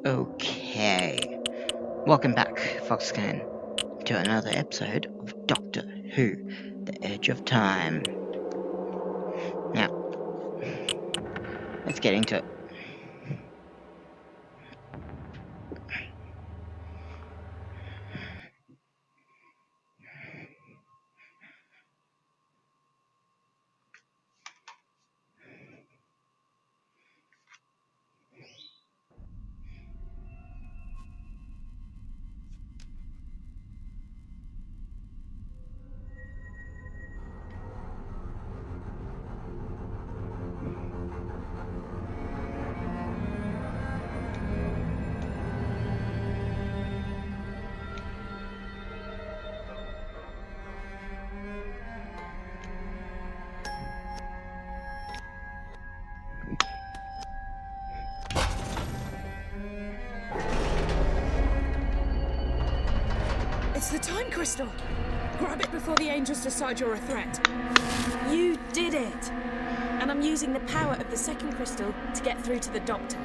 Okay, welcome back, Foxcan, to another episode of Doctor Who, The Edge of Time. Now, let's get into it. It's the time crystal! Grab it before the angels decide you're a threat. You did it! And I'm using the power of the second crystal to get through to the Doctor.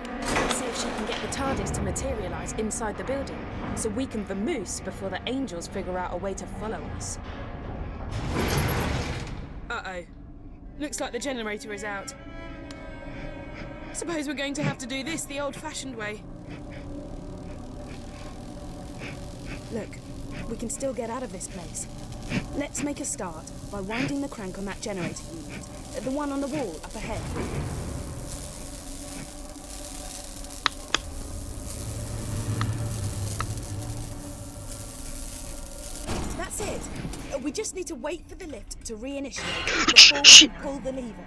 See if she can get the TARDIS to materialise inside the building, so we can vamoose before the angels figure out a way to follow us. Uh-oh. Looks like the generator is out. Suppose we're going to have to do this the old-fashioned way. Look. We can still get out of this place. Let's make a start by winding the crank on that generator unit, the one on the wall up ahead. That's it. We just need to wait for the lift to reinitiate before we pull the lever.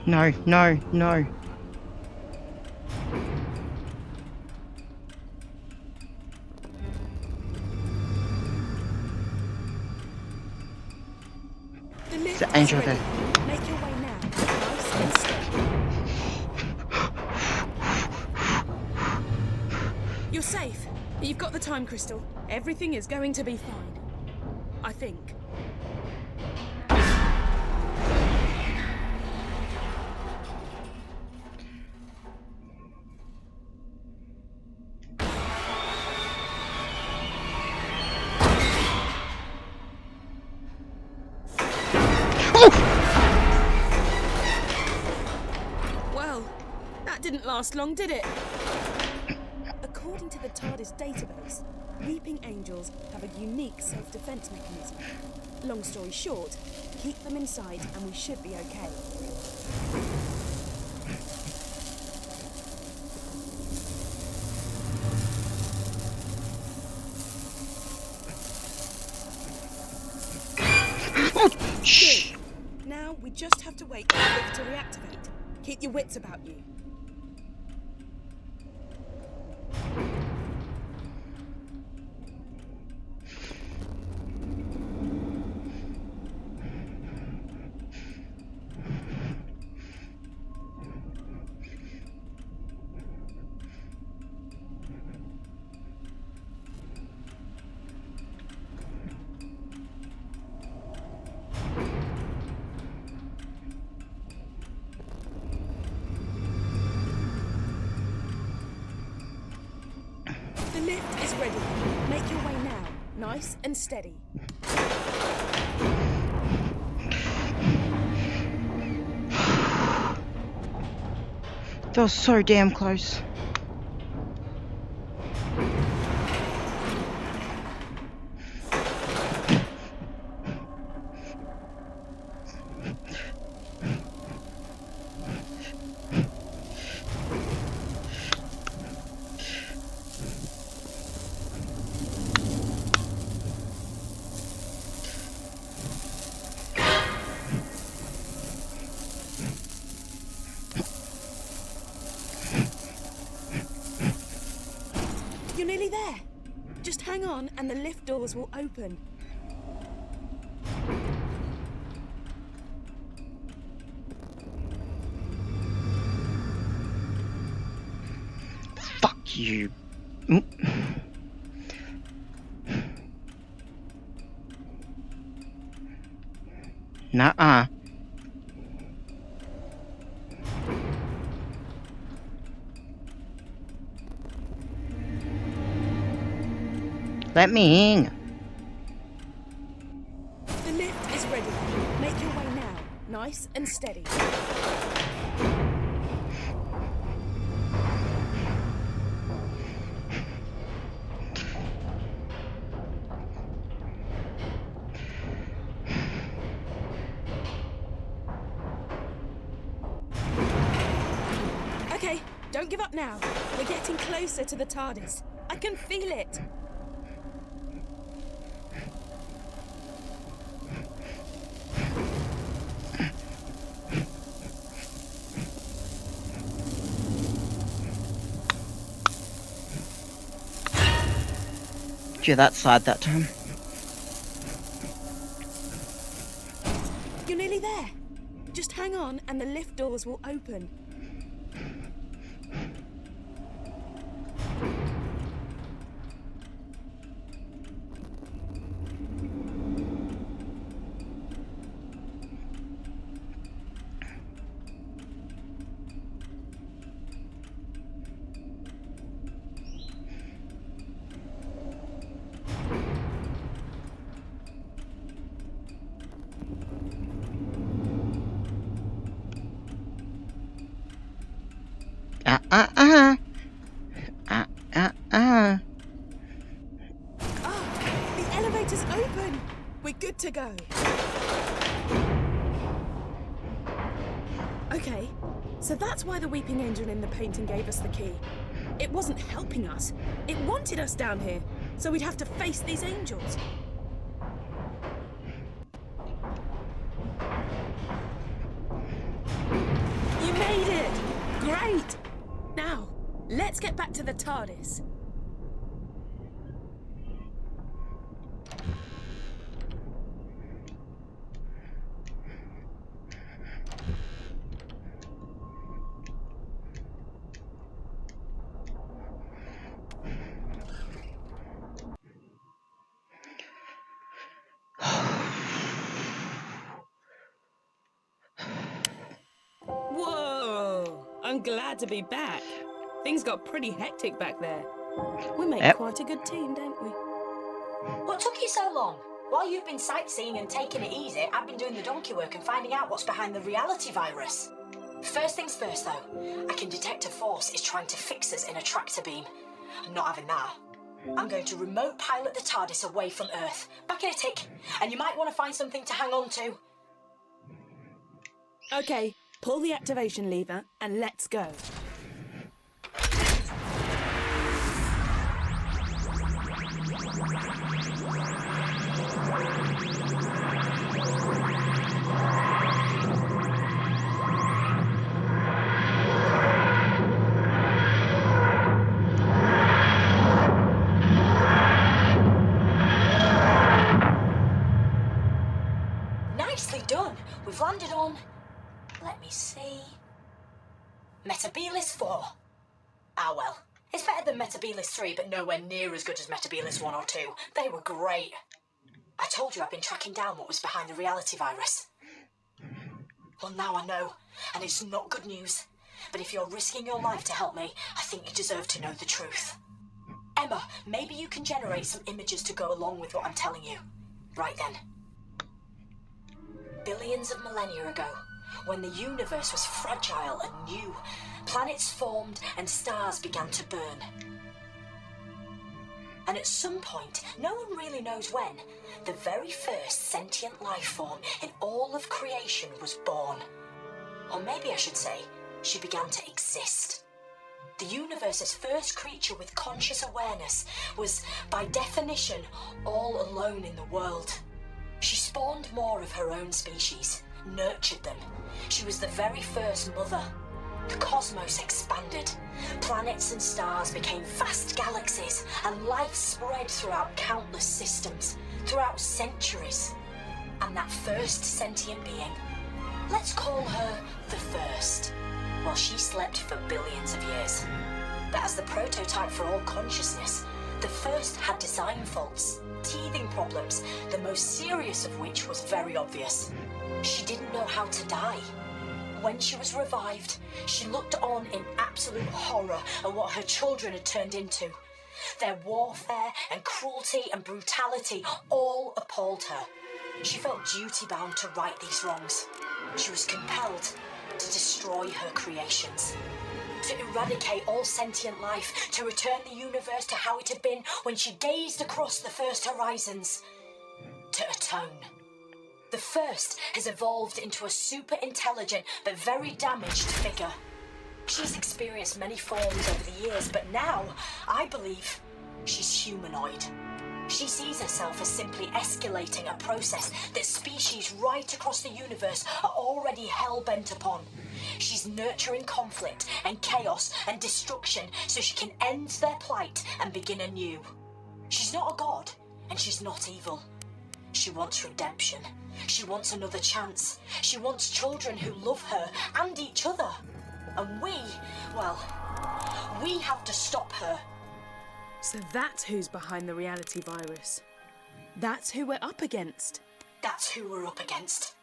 No. The lift The angel is ready. there. Make your way now. Nice and steady. You're safe. You've got the time crystal. Everything is going to be fine. I think. Well, that didn't last long, did it? According to the TARDIS database, weeping angels have a unique self-defense mechanism. Long story short, keep them inside and we should be okay. Shh! Good. Now we just have to wait for the lift to reactivate. Keep your wits about you. The lift is ready. Make your way now, nice and steady. That was so damn close. You're nearly there. Just hang on and the lift doors will open. You... Nuh-uh. Let me in. The lift is ready. Make your way now. Nice and steady. Okay, don't give up now. We're getting closer to the TARDIS. I can feel it. You're that side that time. You're nearly there. Just hang on and the lift doors will open. The elevator's open. We're good to go. Okay, so that's why the weeping angel in the painting gave us the key. It wasn't helping us. It wanted us down here, so we'd have to face these angels. You made it! Great! Now, let's get back to the TARDIS. Whoa! I'm glad to be back. Things got pretty hectic back there. We make Yep. quite a good team, don't we? What took you so long? While you've been sightseeing and taking it easy, I've been doing the donkey work and finding out what's behind the reality virus. First things first, though, I can detect a force is trying to fix us in a tractor beam. I'm not having that. I'm going to remote pilot the TARDIS away from Earth. Back in a tick, and you might want to find something to hang on to. Okay, pull the activation lever and let's go. Nicely done. We've landed on... Let me see... Metabilis 4. Ah, well. It's better than Metabilis 3, but nowhere near as good as Metabilis 1 or 2. They were great. I told you I've been tracking down what was behind the reality virus. Well, now I know, and it's not good news. But if you're risking your life to help me, I think you deserve to know the truth. Emma, maybe you can generate some images to go along with what I'm telling you. Right then. Billions of millennia ago, when the universe was fragile and new, planets formed and stars began to burn. And at some point, no one really knows when, the very first sentient life form in all of creation was born. Or maybe I should say, she began to exist. The universe's first creature with conscious awareness was, by definition, all alone in the world. She spawned more of her own species, nurtured them. She was the very first mother. The cosmos expanded. Planets and stars became vast galaxies, and life spread throughout countless systems, throughout centuries. And that first sentient being, let's call her the First, well, she slept for billions of years. But as the prototype for all consciousness, the first had design faults, teething problems, the most serious of which was very obvious. She didn't know how to die. When she was revived, she looked on in absolute horror at what her children had turned into. Their warfare and cruelty and brutality all appalled her. She felt duty-bound to right these wrongs. She was compelled to destroy her creations, to eradicate all sentient life, to return the universe to how it had been when she gazed across the first horizons, to atone. The first has evolved into a super intelligent but very damaged figure. She's experienced many forms over the years, but now, I believe, she's humanoid. She sees herself as simply escalating a process that species right across the universe are already hell-bent upon. She's nurturing conflict and chaos and destruction so she can end their plight and begin anew. She's not a god, and she's not evil. She wants redemption. She wants another chance. She wants children who love her and each other. And we have to stop her. So that's who's behind the reality virus. That's who we're up against. That's who we're up against.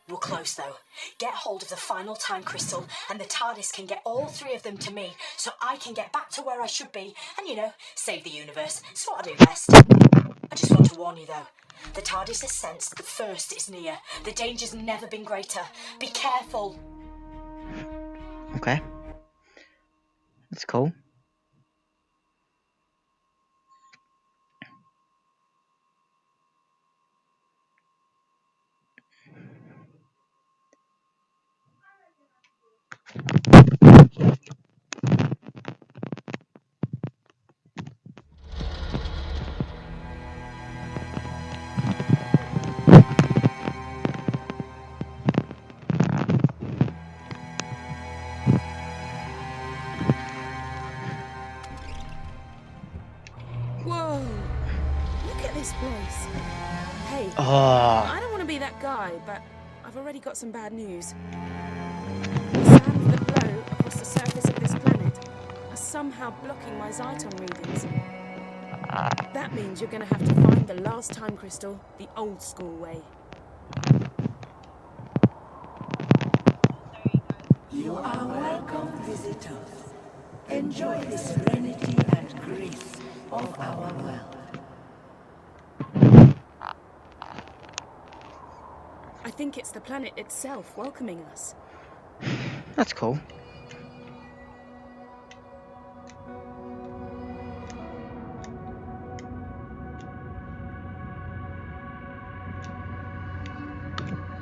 We're close, though. Get hold of the final time crystal, and the TARDIS can get all three of them to me, so I can get back to where I should be, and, save the universe. It's what I do best. I just want to warn you, though. The TARDIS has sensed the first is near. The danger's never been greater. Be careful. Okay. That's cool. Whoa! Look at this place. Hey, Oh, I don't want to be that guy, but I've already got some bad news. The sands that blow across the surface of this planet are somehow blocking my Zyton readings. That means you're going to have to find the last time crystal the old school way. You are welcome, visitors. Enjoy the serenity and grace of our world. I think it's the planet itself welcoming us. that's cool.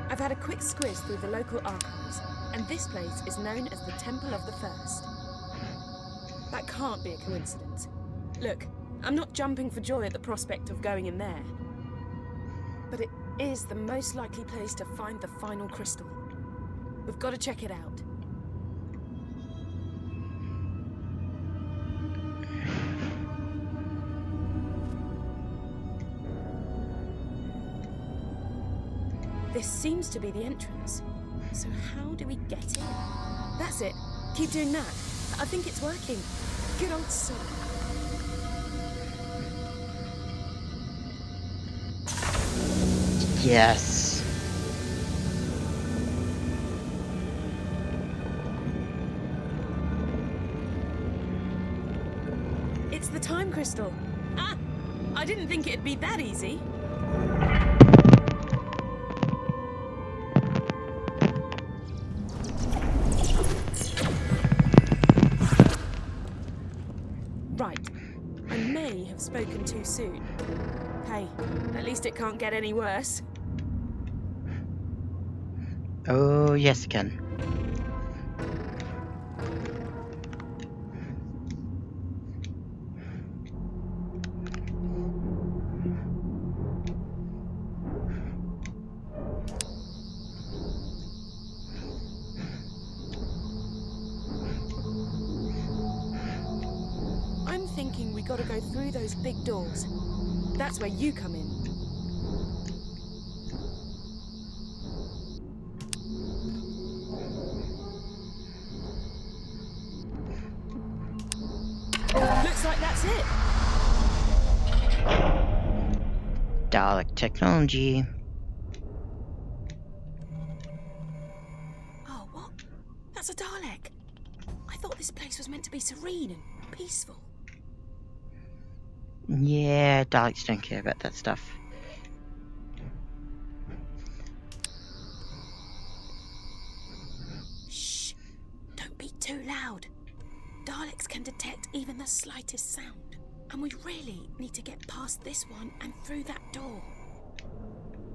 I've had a quick squiz through the local archives, and this place is known as the Temple of the First. That can't be a coincidence. Look, I'm not jumping for joy at the prospect of going in there. But it is the most likely place to find the final crystal. We've got to check it out. This seems to be the entrance. So how do we get in? That's it. Keep doing that. I think it's working. Good old soul. Yes. It's the time crystal. Ah! I didn't think it'd be that easy. Right. I may have spoken too soon. Hey, at least it can't get any worse. Oh, yes, it can. I'm thinking we gotta go through those big doors. That's where you come in. technology. Oh, what? That's a Dalek. I thought this place was meant to be serene and peaceful. Yeah, Daleks don't care about that stuff. Shh! Don't be too loud. Daleks can detect even the slightest sound. And we really need to get past this one and through that door.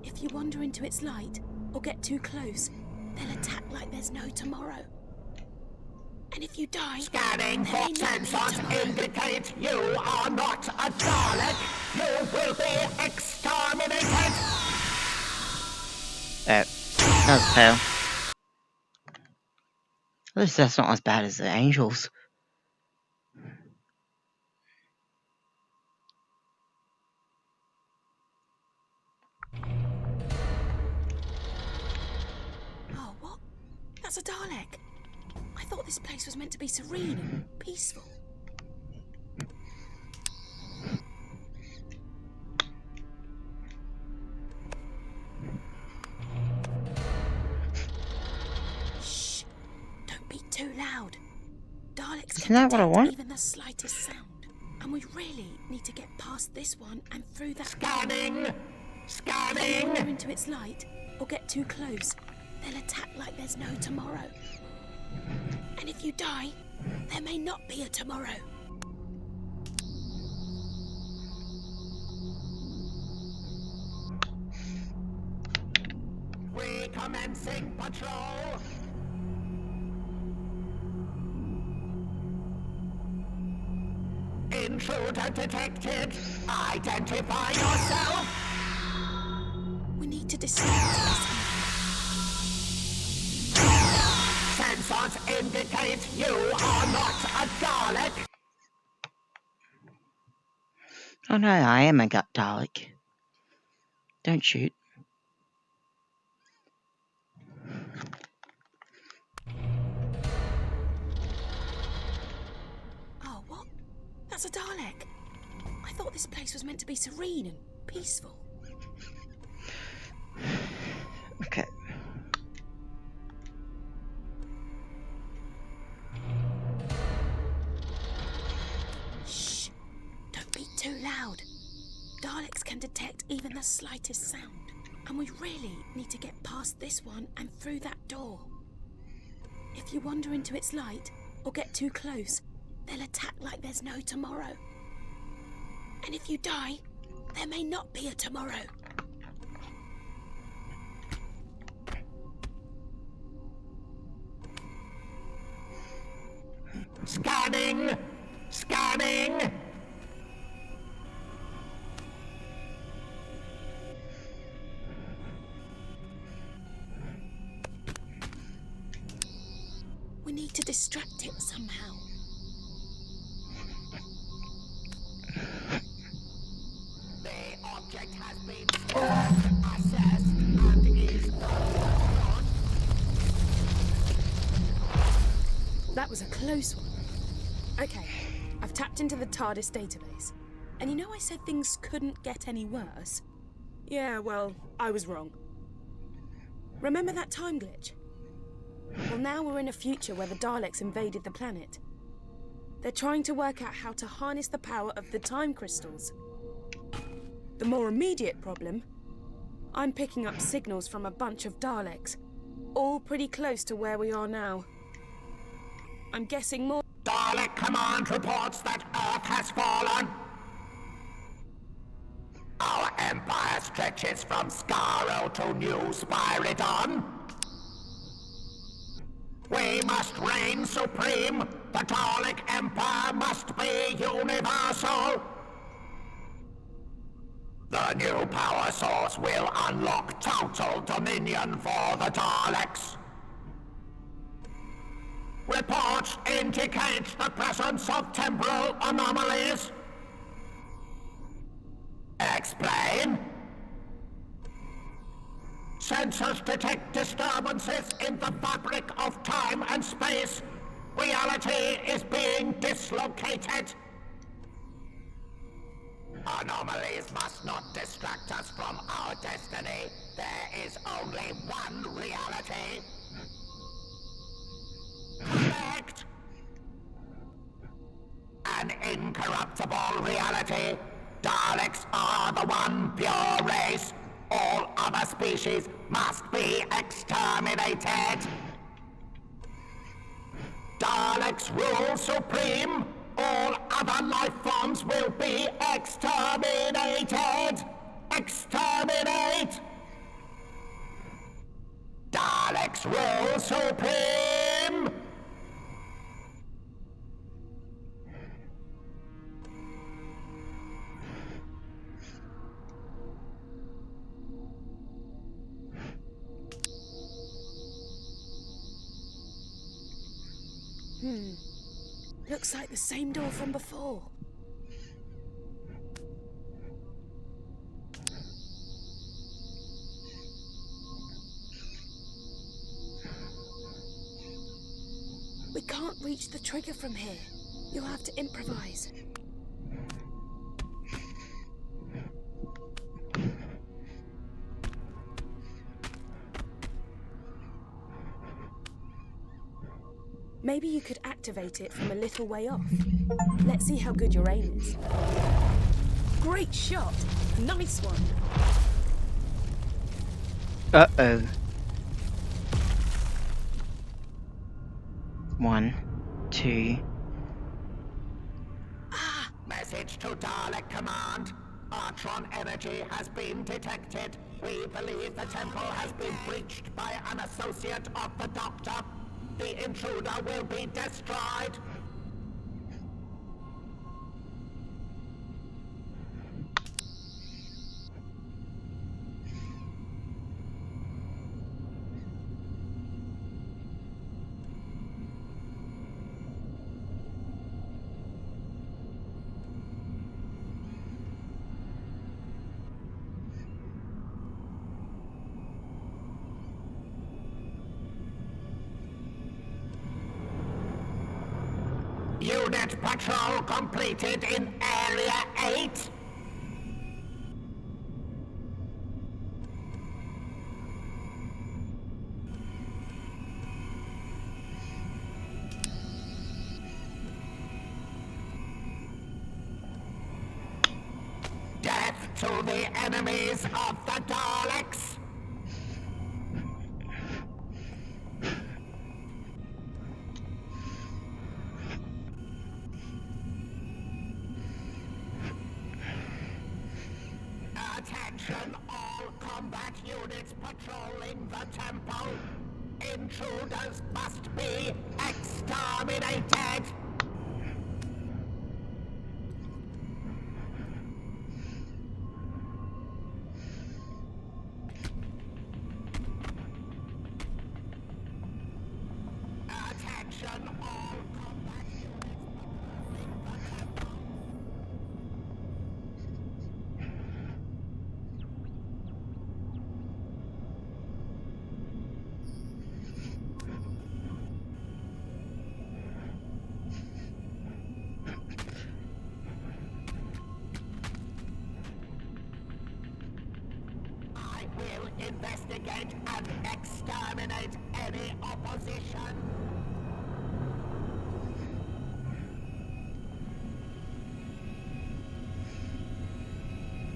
If you wander into its light or get too close, they'll attack like there's no tomorrow. And if you die... Scanning there for may not be sensors tomorrow. indicate you are not a Dalek. You will be exterminated. That was a fail. At least that's not as bad as the Angels. Oh, what? That's a Dalek. I thought this place was meant to be serene and peaceful. Shh! Don't be too loud. Daleks Isn't can that what I detect want? even the slightest sound. And we really need to get past this one and through that... Scanning. If you Scanning. wander into its light or get too close, they'll attack like there's no tomorrow. And if you die, there may not be a tomorrow. Recommencing patrol. Intruder detected. Identify yourself. We need to distract this. Sensors indicate you are not a Dalek. Oh no, I am a gut Dalek. Don't shoot. Oh, what? That's a Dalek. I thought this place was meant to be serene and peaceful. Okay. Shh! Don't be too loud. Daleks can detect even the slightest sound. And we really need to get past this one and through that door. If you wander into its light or get too close, they'll attack like there's no tomorrow. And if you die, there may not be a tomorrow. Scanning. Scanning. We need to distract it somehow. The object has been scanned, assessed, and is not. That was a close one. Okay, I've tapped into the TARDIS database. And you know I said things couldn't get any worse? Yeah, well, I was wrong. Remember that time glitch? Well, now we're in a future where the Daleks invaded the planet. They're trying to work out how to harness the power of the time crystals. The more immediate problem, I'm picking up signals from a bunch of Daleks, all pretty close to where we are now. I'm guessing more... Dalek command reports that Earth has fallen. Our empire stretches from Skaro to New Spyridon. We must reign supreme. The Dalek Empire must be universal. The new power source will unlock total dominion for the Daleks. Reports indicate the presence of temporal anomalies. Explain. Sensors detect disturbances in the fabric of time and space. Reality is being dislocated. Anomalies must not distract us from our destiny. There is only one reality. Correct. An incorruptible reality. Daleks are the one pure race. All other species must be exterminated. Daleks rule supreme. All other life forms will be exterminated. Exterminate! Daleks rule supreme! Looks like the same door from before. We can't reach the trigger from here. You'll have to improvise. Maybe you could activate it from a little way off. Let's see how good your aim is. Great shot! Nice one! Uh-oh. 1, 2... Message to Dalek Command. Artron energy has been detected. We believe the temple has been breached by an associate of the Doctor. The intruder will be destroyed. Unit patrol completed in Area 8. Death to the enemies of the Daleks! Attention, all combat units patrolling the temple. Intruders must be exterminated. Attention, all combat units patrolling the temple. I will investigate and exterminate any opposition.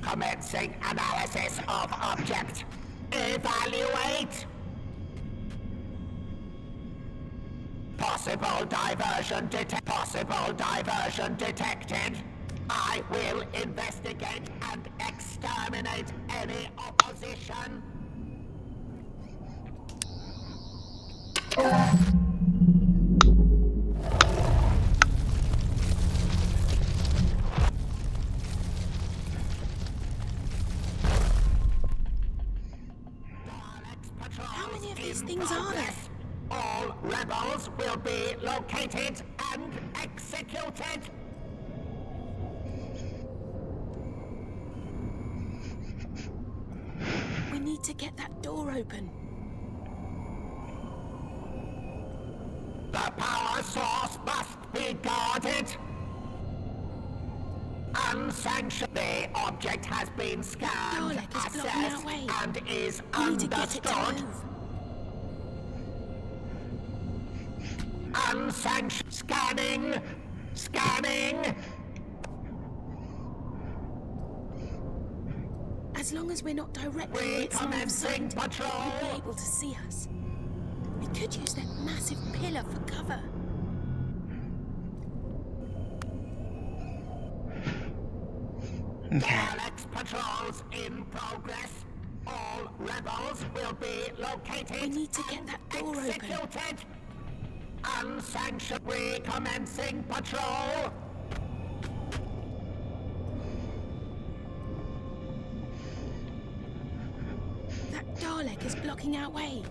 Commencing analysis of object. Evaluate. Possible diversion detected. I will investigate and exterminate any opposition. How many of these things are there? All rebels will be located and executed. We need to get that door open. The power source must be guarded. Unsanctioned. The object has been scanned, Dalek is blocking assessed, our way. and is We need to get it to understood. move. Unsanctioned. Scanning. Scanning. As long as we're not directly in its line of Recommencing sight, patrol. it won't be able to see us. We could use that massive pillar for cover. Okay. Daleks patrols in progress. All rebels will be located. We need to get and that door open. executed. Unsanctioned. Recommencing patrol. That Dalek is blocking our way.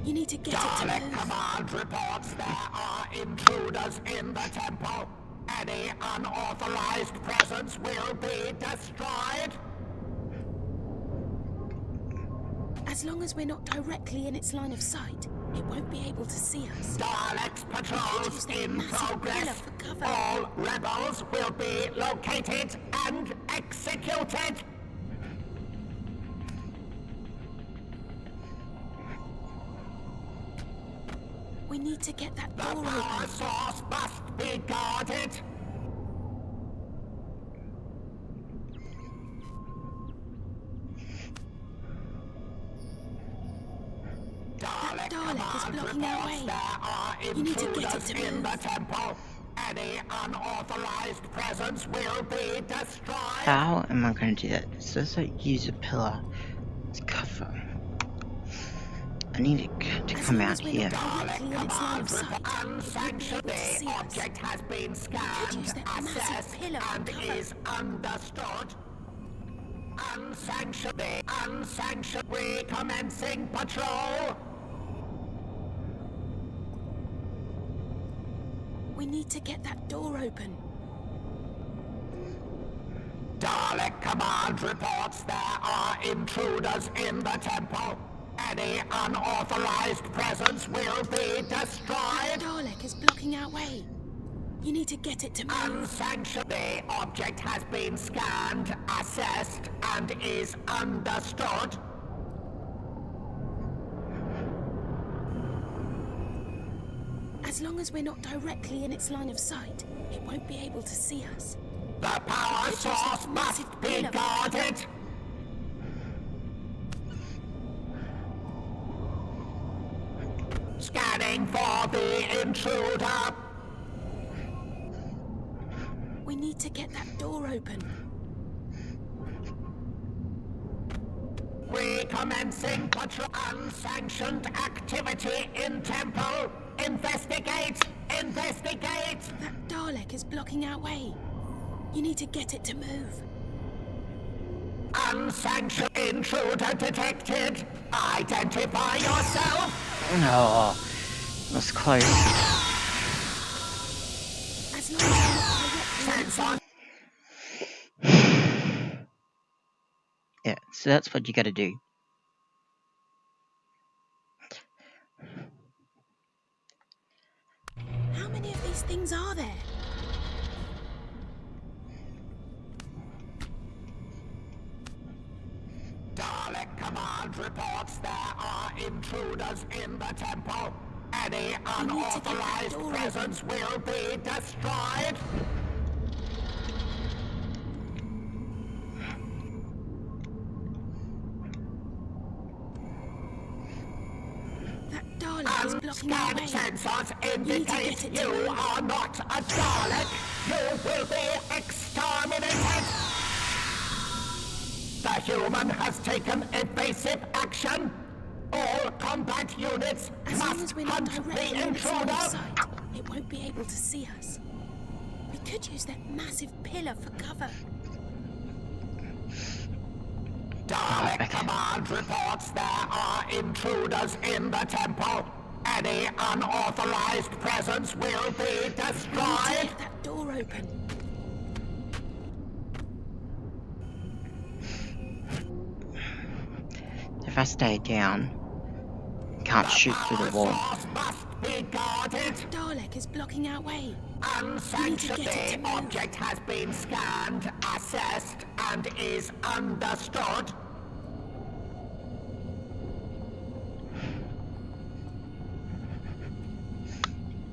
You need to get it to Dalek move. command reports there are intruders in the temple. Any unauthorized presence will be destroyed. As long as we're not directly in its line of sight, it won't be able to see us. Daleks patrols use that in massive pillar progress. for cover. All rebels will be located and executed. We need to get that The door power open. source must be guarded. Dalek Dalek is command blocking our reports way. there are You need to get it intruders to in the move. temple. Any unauthorized presence will be destroyed. How am I going to do that? So let's use a pillar as cover. I need it to As come long out as we're here. not directly in its line of sight, it won't be Unsanctioned. able to see The us. object has been could scanned, use that massive assessed, pillar for and cover. is understood. Unsanctioned. The unsanctioned. Recommencing patrol. We need to get that door open. Dalek command reports there are intruders in the temple. Any unauthorized presence will be destroyed. Dalek is blocking our way. You need to get it to move. Unsanctioned. The object has been scanned, assessed, and is understood. As long as we're not directly in its line of sight, it won't be able to see us. The power It's source just a must massive be pillar. guarded. Scanning for the intruder. We need to get that door open. Recommencing patrol. Unsanctioned activity in temple. Investigate! Investigate! That Dalek is blocking our way. You need to get it to move. Unsanctioned intruder detected. Identify yourself. Oh, that's close. As long as we're not directly in its line. Sensor. Yeah, so that's what you gotta do. How many of these things are there? Dalek command reports there are intruders in the temple. Any unauthorized door presence will be destroyed. That Dalek is blocking our Unscanned way. sensors need to indicate get it to you move. are not a Dalek. You will be exterminated. The human has taken evasive action. All combat units As long must as we're not hunt directly the in its line of intruder. sight, it won't be able to see us. We could use that massive pillar for cover. Dalek Okay. command reports there are intruders in the temple. Any unauthorized presence will be We need to destroyed. get that door open. If I stay down, can't shoot through the wall. Source must be guarded. Dalek is blocking our way. Unsanctioned, get it to the move. object has been scanned, assessed, and is understood.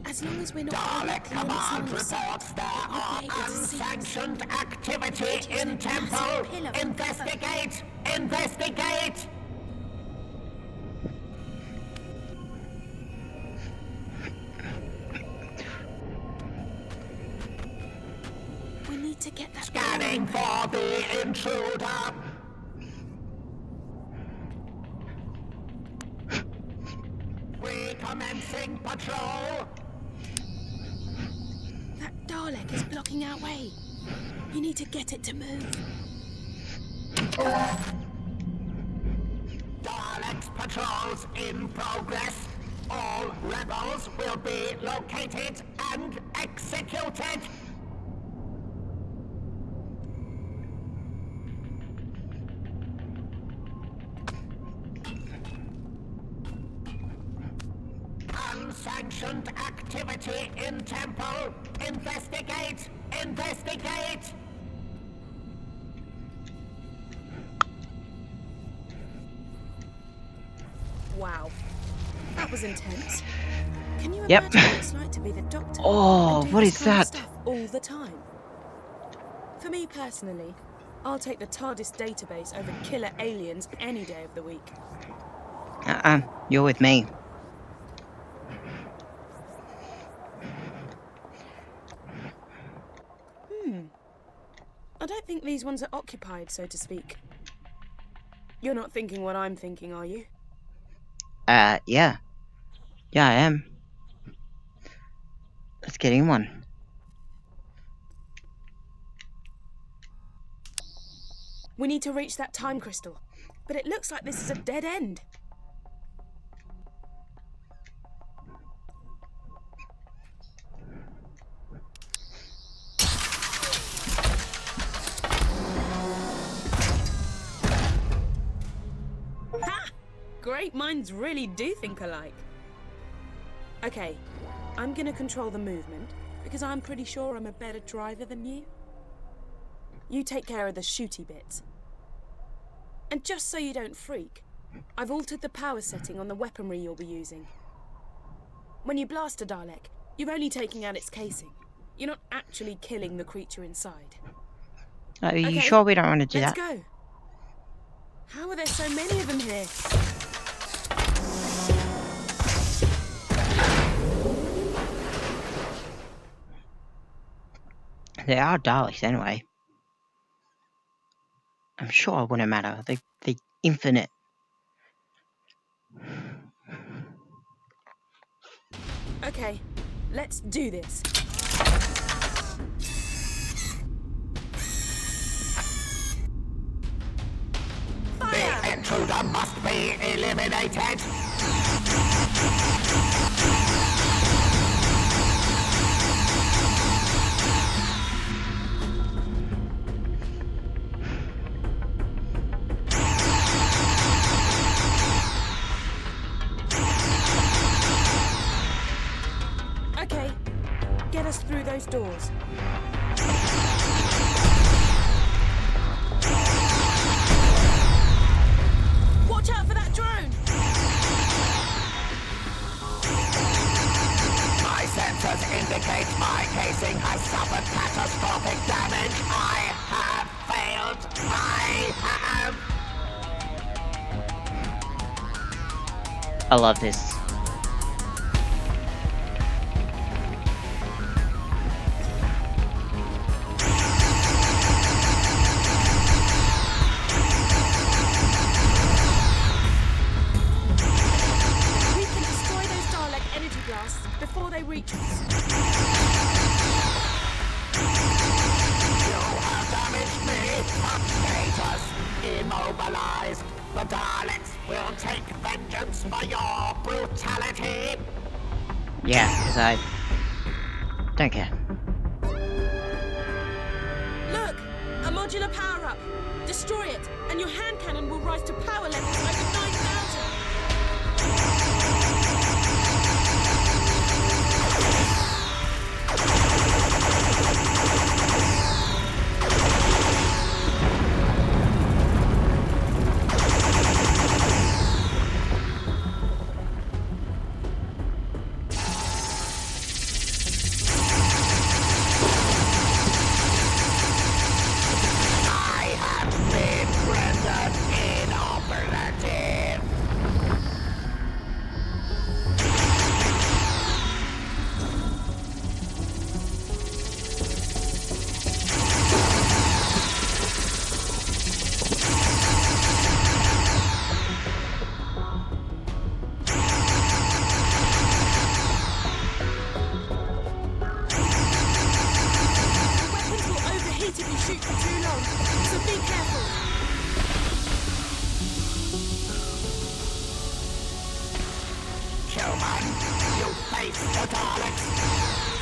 As long as we're not Dalek directly in its line Command of sight, reports there it won't are be able to see us. unsanctioned activity It's a in massive Temple. pillar of Investigate! Investigate! We need to get that Scanning door for the intruder. Recommencing patrol. That Dalek is blocking our way. You need to get it to move. Daleks patrols in progress. All rebels will be located and executed. Unsanctioned activity in Temple. Investigate! Investigate! Wow. That was intense. Can you Yep. imagine what it's like to be the Doctor? Oh, and do what this is kind of that? stuff all the time? For me personally, I'll take the TARDIS database over killer aliens any day of the week. You're with me. I don't think these ones are occupied, so to speak. You're not thinking what I'm thinking, are you? Yeah. Yeah, I am. Let's get in one. We need to reach that time crystal, but it looks like this is a dead end. Ha! Great minds really do think alike. Okay, I'm gonna control the movement, because I'm pretty sure I'm a better driver than you. You take care of the shooty bits. And just so you don't freak, I've altered the power setting on the weaponry you'll be using. When you blast a Dalek, you're only taking out its casing. You're not actually killing the creature inside. Are you Okay, sure we don't want to do Let's that? go. How are there so many of them here? They are Daleks anyway. I'm sure it wouldn't matter. They're infinite. Okay, let's do this. Fire! The intruder must be eliminated. Okay, get us through those doors. Watch out for that drone! My sensors indicate my casing has suffered catastrophic damage. I have failed. I have. I love this. We can destroy those Dalek energy blasts before they reach us. You have damaged me. Status immobilized. The Daleks will take vengeance for your brutality. Yeah, because I don't care. Look! A modular power-up! Destroy it, and your hand cannon will rise to power levels over 9,000! face the Daleks.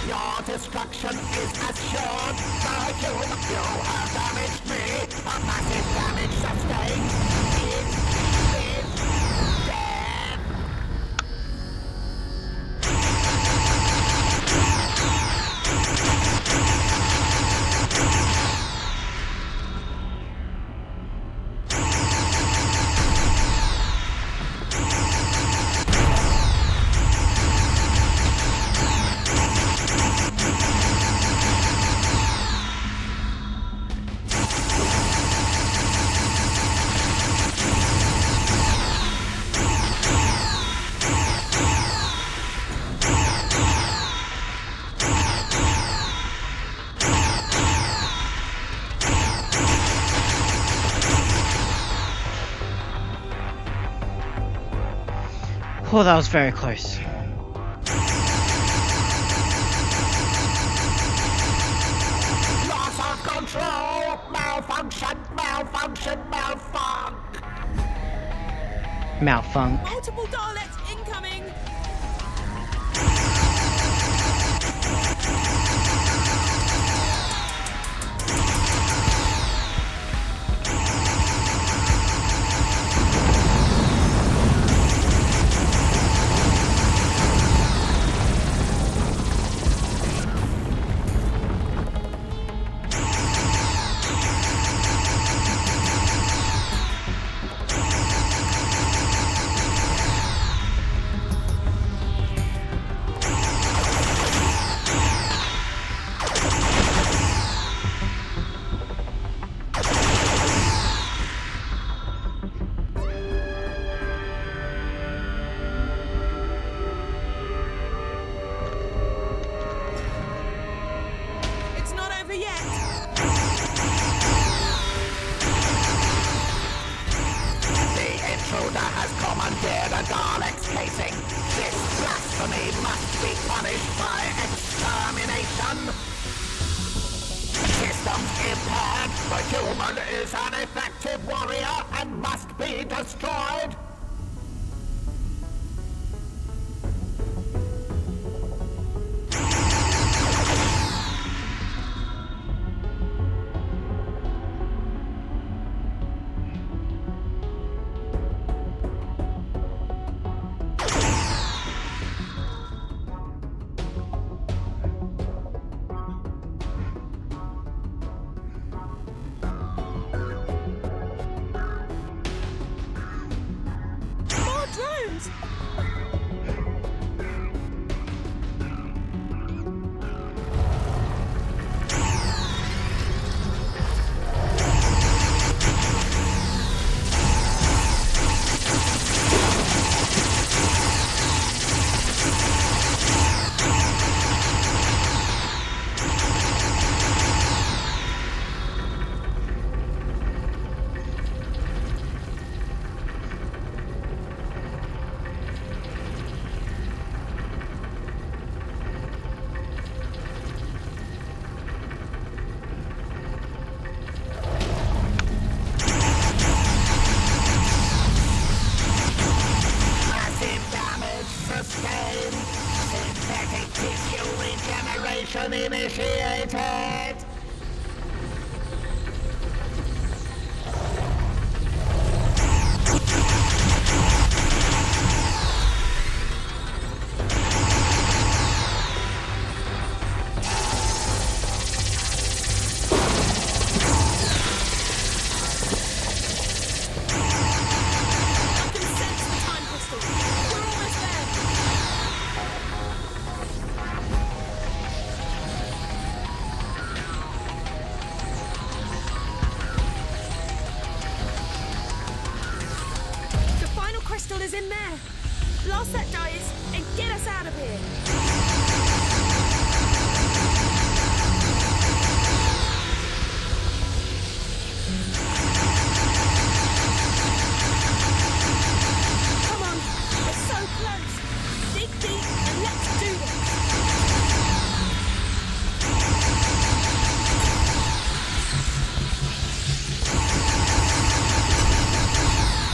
Your destruction is assured. The human you have damaged me. A massive damage sustained. Is dead. Oh, that was very close. Loss of control! Malfunction! Malfunction! Malfunction! Malfunk. Multiple Daleks incoming! It's not over yet! The intruder has commandeered a Dalek's casing. This blasphemy must be punished by extermination. Systems impaired. The human is an effective warrior and must be destroyed. More drones! Massive damage sustained. Synthetic tissue regeneration initiated. I can sense the time crystal! We're almost there! The final crystal is in there! Blast that dice and get us out of here! Come on! We're so close! Dig deep and let's do this!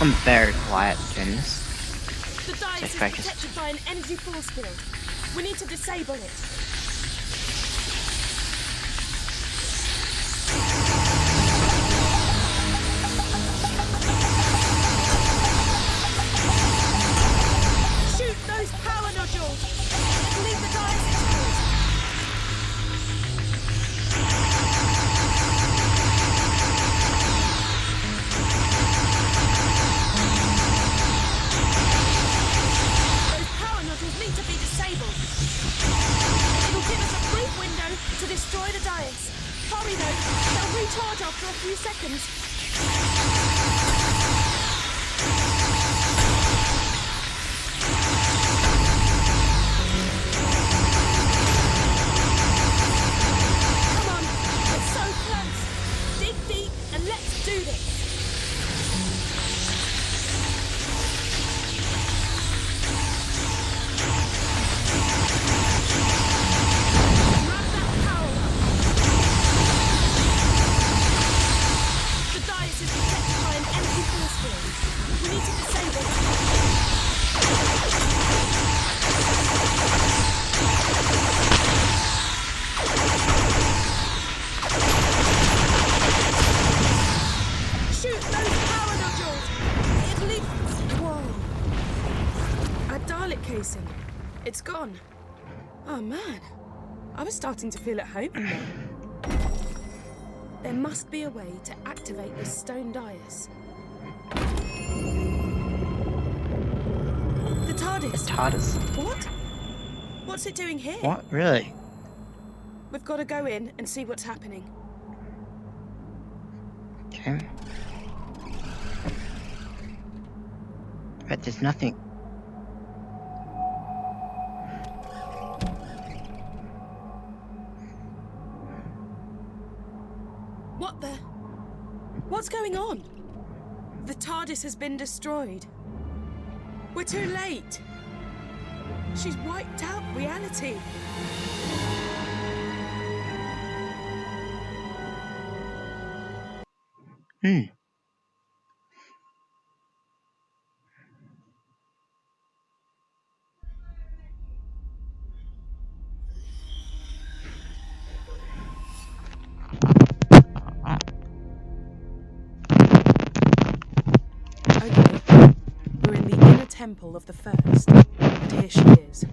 I'm very quiet doing this. The dice is focused. protected by an energy force field. We need to disable it. Shoot those power nodules! Leave the Daleks exposed! Need to be disabled. It'll give us a brief window to destroy the Daleks. Hurry though, they'll recharge after a few seconds. Come on, it's so close. Dig deep and let's do this. It's gone. Oh man, I was starting to feel at home in there. There must be a way to activate this stone dais. The TARDIS. The TARDIS? What? What's it doing here? What? Really? We've got to go in and see what's happening. Okay. But there's nothing. What the? What's going on? The TARDIS has been destroyed. We're too late. She's wiped out reality. We're in the inner temple of the First, and here she is.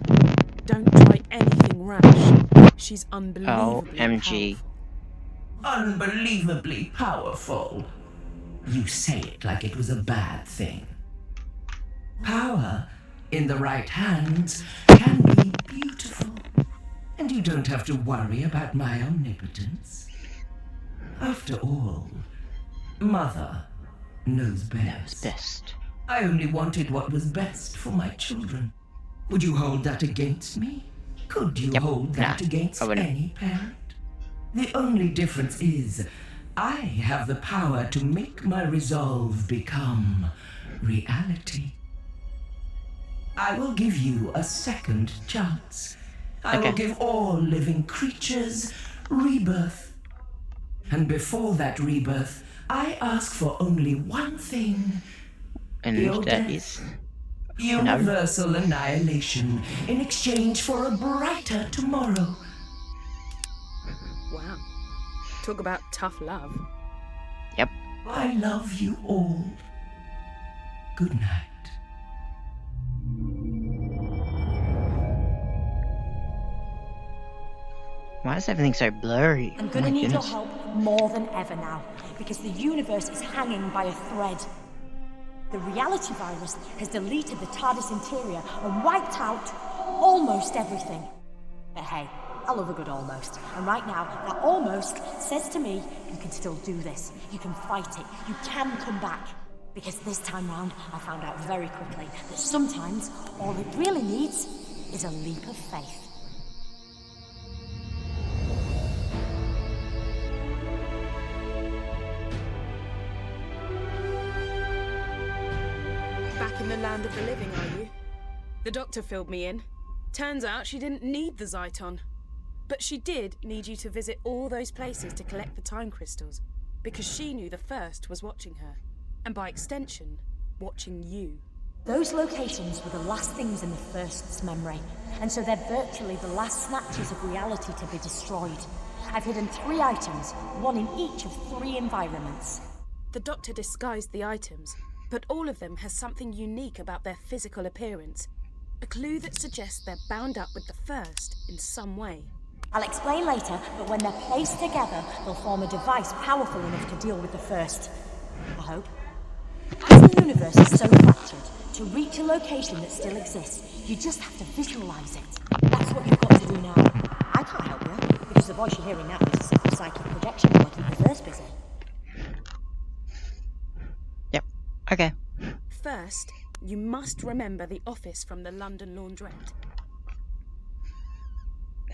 Don't try anything rash. She's unbelievably OMG. powerful. Unbelievably powerful. You say it like it was a bad thing. Power, in the right hands, can be beautiful. And you don't have to worry about my omnipotence. After all, Mother knows best. Best. I only wanted what was best for my children. Would you hold that against me? Could you hold that against I wouldn't. any parent? The only difference is, I have the power to make my resolve become reality. I will give you a second chance. I will give all living creatures rebirth. And before that rebirth, I ask for only one thing. And Your that death. is Universal annihilation in exchange for a brighter tomorrow. Wow. Talk about tough love. Yep. I love you all. Good night. Why is everything so blurry? I'm Oh gonna my need your goodness. help more than ever now, because the universe is hanging by a thread. The reality virus has deleted the TARDIS interior and wiped out almost everything. But hey, I love a good almost. And right now, that almost says to me, you can still do this. You can fight it. You can come back. Because this time round, I found out very quickly that sometimes all it really needs is a leap of faith. Back in the land of the living, are you? The doctor filled me in. Turns out she didn't need the Zyton. But she did need you to visit all those places to collect the time crystals, because she knew the First was watching her, and by extension, watching you. Those locations were the last things in the First's memory, and so they're virtually the last snatches of reality to be destroyed. I've hidden 3 items, one in each of 3 environments. The Doctor disguised the items, but all of them has something unique about their physical appearance. A clue that suggests they're bound up with the First in some way. I'll explain later, but when they're placed together, they'll form a device powerful enough to deal with the First. I hope. As the universe is so fractured, to reach a location that still exists, you just have to visualize it. That's what you've got to do now. I can't help you, because the voice you're hearing now is a simple psychic projection that will keep the First busy. Yep. Okay. First, you must remember the office from the London laundrette.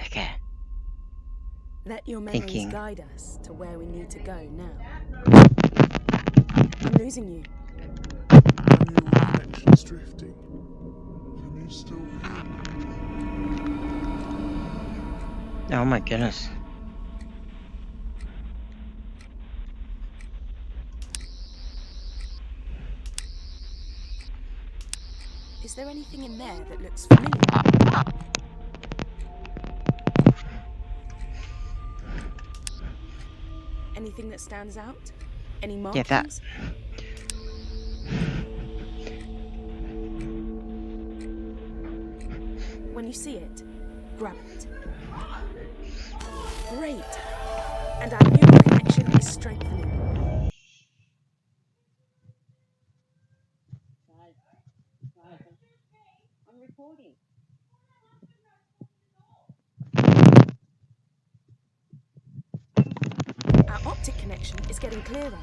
Okay. Let your memories Thinking. guide us to where we need to go now. I'm losing you. Your connection's drifting. Can you still hear me? Oh my goodness. Is there anything in there that looks familiar? Anything that stands out? Any markings? Yeah, that. When you see it, grab it. Great! And our neural connection is strengthening. I'm recording. Our optic connection is getting clearer.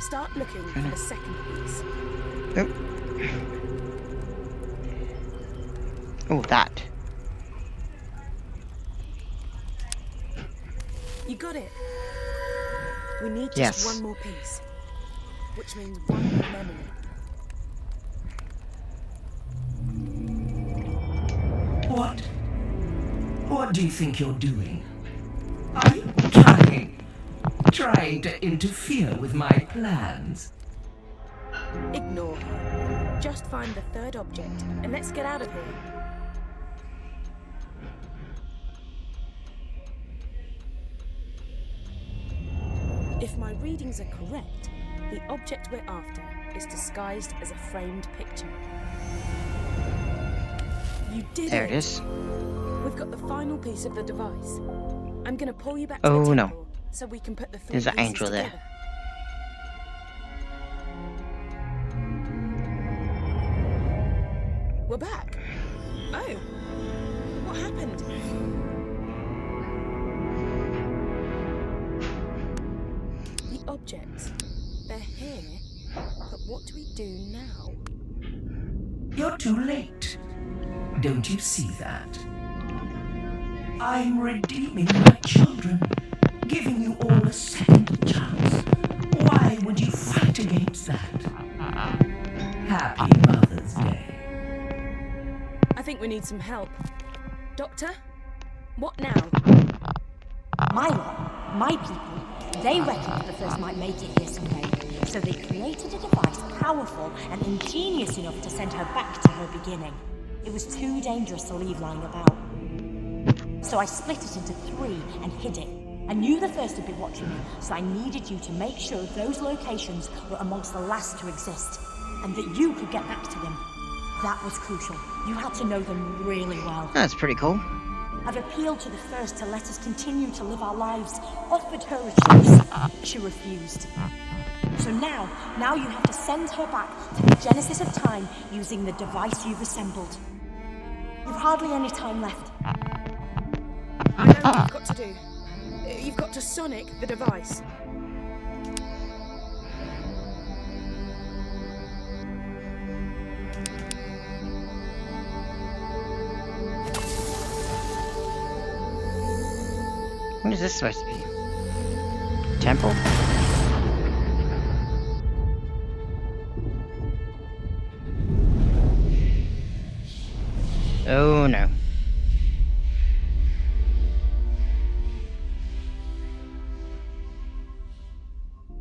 Start looking for the second piece. Oh, that. You got it. We need just Yes. one more piece, which means one more memory. What do you think you're doing? Are you trying to interfere with my plans? Ignore her. Just find the third object and let's get out of here. If my readings are correct, the object we're after is disguised as a framed picture. You did it! There it is. We've got the final piece of the device. I'm gonna pull you back to Oh, the no. temple so we can put the 3 There's an pieces angel there. together. We're back. Oh, what happened? The objects, they're here, but what do we do now? You're too late. Don't you see that? I'm redeeming my children, giving you all a second chance. Why would you fight against that? Happy Mother's Day. I think we need some help. Doctor? What now? My lot, my people, they reckoned that the First might make it here someday. So they created a device powerful and ingenious enough to send her back to her beginning. It was too dangerous to leave lying about. So I split it into 3 and hid it. I knew the First had been watching me, so I needed you to make sure those locations were amongst the last to exist, and that you could get back to them. That was crucial. You had to know them really well. That's pretty cool. I've appealed to the First to let us continue to live our lives, offered her a choice. She refused. So now you have to send her back to the genesis of time using the device you've assembled. You've hardly any time left. I know what you've got to do. You've got to sonic the device. What is this supposed to be? Temple? Oh no.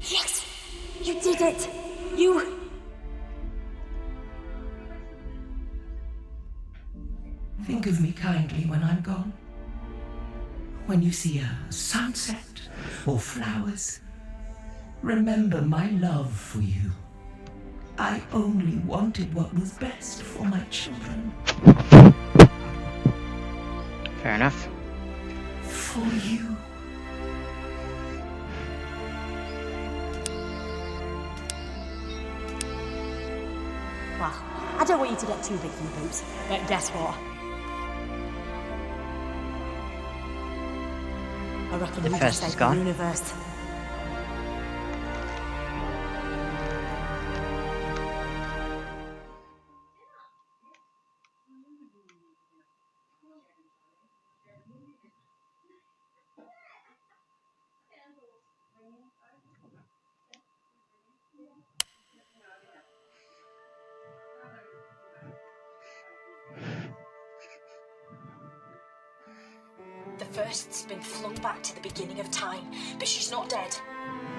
Yes! You did it! You... Think of me kindly when I'm gone. When you see a sunset or flowers, remember my love for you. I only wanted what was best for my children. Fair enough. For you. Well, I don't want you to get too big for your boots, but guess what? I reckon The you first just is saved the gone. universe. The first's been flung back to the beginning of time, but she's not dead.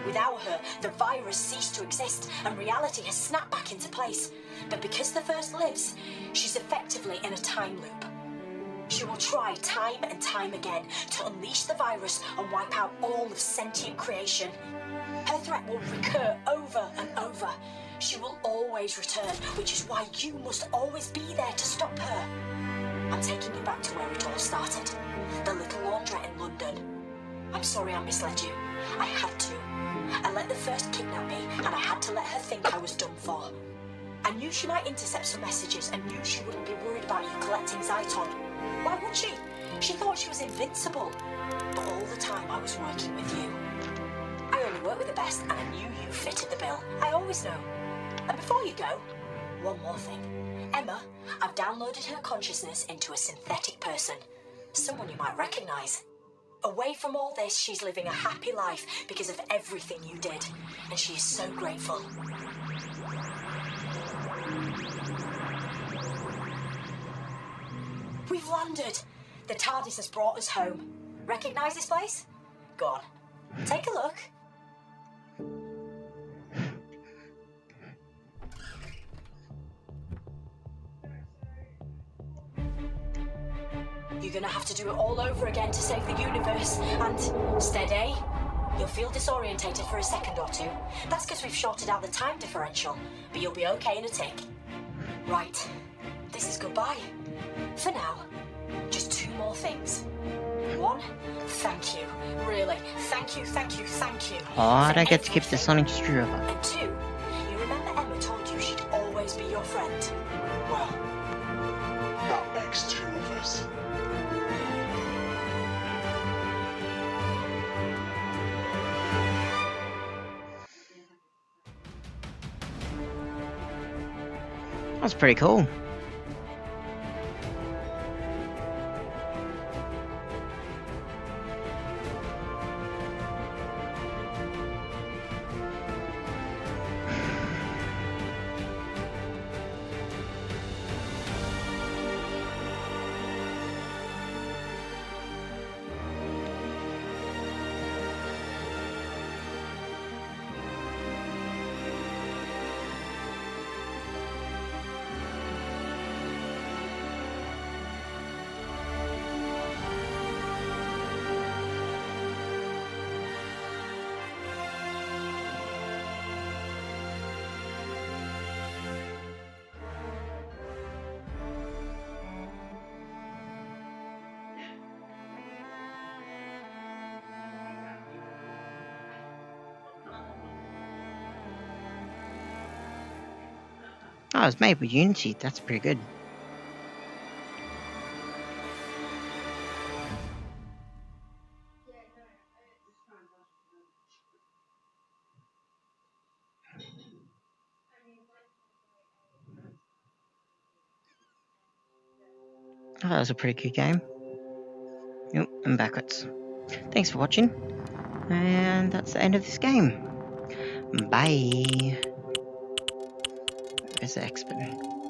Without her, the virus ceased to exist and reality has snapped back into place. But because the first lives, she's effectively in a time loop. She will try time and time again to unleash the virus and wipe out all of sentient creation. Her threat will recur over and over. She will always return, which is why you must always be there to stop her. I'm taking you back to where it all started. The little laundrette in London. I'm sorry I misled you. I had to. I let the first kidnap me, and I had to let her think I was done for. I knew she might intercept some messages and knew she wouldn't be worried about you collecting Zyton. Why would she? She thought she was invincible. But all the time I was working with you. I only work with the best, and I knew you fitted the bill. I always know. And before you go, one more thing. Emma, I've downloaded her consciousness into a synthetic person. Someone you might recognise. Away from all this, she's living a happy life because of everything you did. And she is so grateful. We've landed. The TARDIS has brought us home. Recognise this place? Go on. Take a look. You're gonna have to do it all over again to save the universe. And steady. You'll feel disorientated for a second or two. That's because we've shorted out the time differential. But you'll be okay in a tick. Right. This is goodbye. For now. Just two more things. One, thank you. Really, thank you, thank you, thank you. Oh, I for don't get to keep the everything. Sonic screwdriver. And two, you remember Emma told you she'd always be your friend? Well, that makes two of us. That's pretty cool. Oh, it was made with Unity. That's pretty good. Oh, that was a pretty good game. Yep, and backwards. Thanks for watching. And that's the end of this game. Bye. Where's the X button?